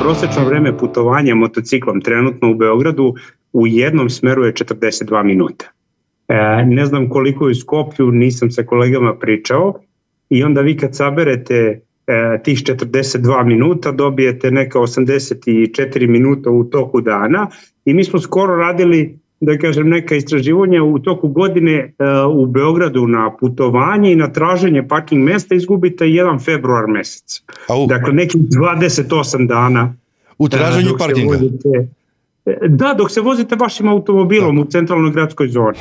Prosečno vreme putovanja motociklom trenutno u Beogradu u jednom smeru je 42 minuta. Ne znam koliko je u Skoplju, nisam sa kolegama pričao, i onda vi kad saberete tih 42 minuta dobijete neka 84 minuta u toku dana, i mi smo skoro radili, da kažem, neka istraživanja u toku godine u Beogradu na putovanje i na traženje parking mesta izgubite 1 februar mesec. Dakle, nekih 28 dana. U traženju parkinga? Da, dok se vozite vašim automobilom u centralnoj gradskoj zoni.